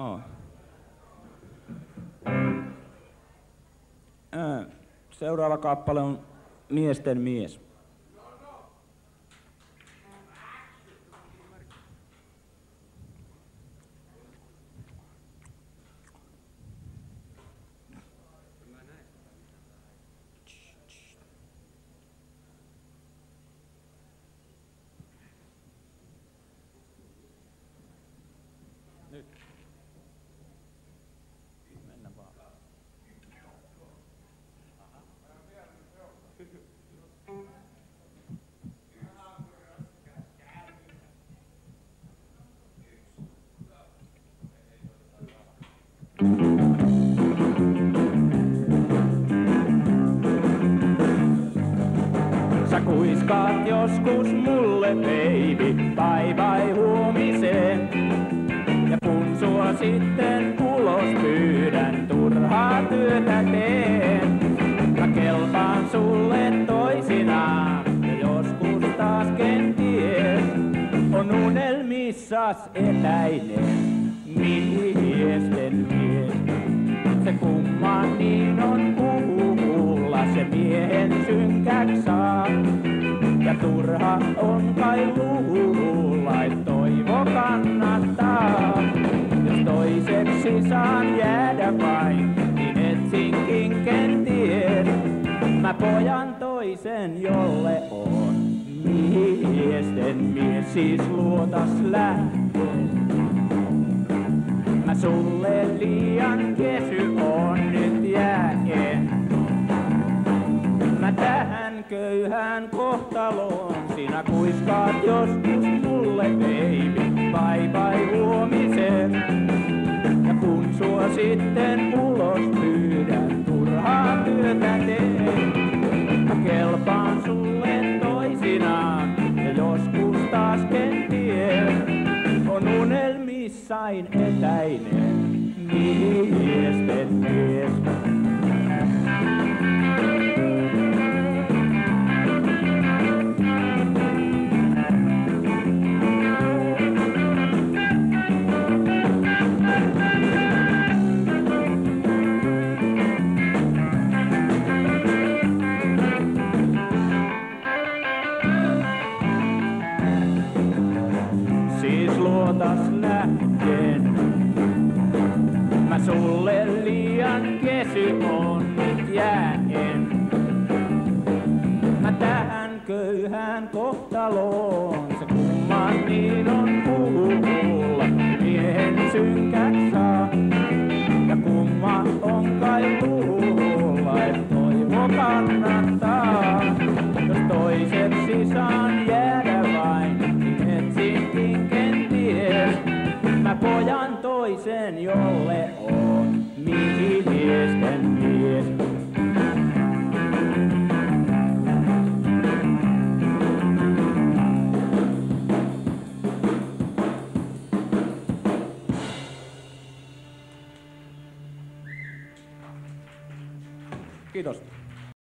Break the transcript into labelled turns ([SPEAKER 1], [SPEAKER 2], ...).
[SPEAKER 1] Oh. Seuraava kappale on Miesten mies.
[SPEAKER 2] Sä kuiskaat joskus mulle, baby, bye bye huomiseen. Ja kun sua sitten ulos pyydän, turhaa työtä teen. Mä kelpaan sulle toisinaan, ja joskus taas kenties on unelmissas etäinen miesten mies. Se kumman niin on kuulla, se miehen synkäks saa. Ja turha on kai luulla, et toivo kannattaa. Jos toiseksi saan jäädä vain, niin etsinkin kenties mä pojan toisen, jolle on miesten mies, siis luotas lähteen. Mä sulle liian kesy on nyt jääen. Mä tähän köyhään kohtaloon, sinä kuiskaat joskus mulle, baby, bye bye huomiseen. Ja kun sua sitten ulos pyydän, turhaa työtä teen. Mä kelpaan sulle toisinaan, ja joskus taas kenties on unelmissain etäinen miesten mies. Siis luotas lähteen. Mä sulle liian kesy on nyt jääen. Mä tähän köyhään kohtaloon, se kumman niin on kuulla, miehen synkäks saa. Ja kumma on kai luulla, et toivo kannattaa. Jos toiseksi saan jäädä vain, niin etsinkin kenties mä pojan toisen, jolle on miesten mies.
[SPEAKER 1] Kiitos.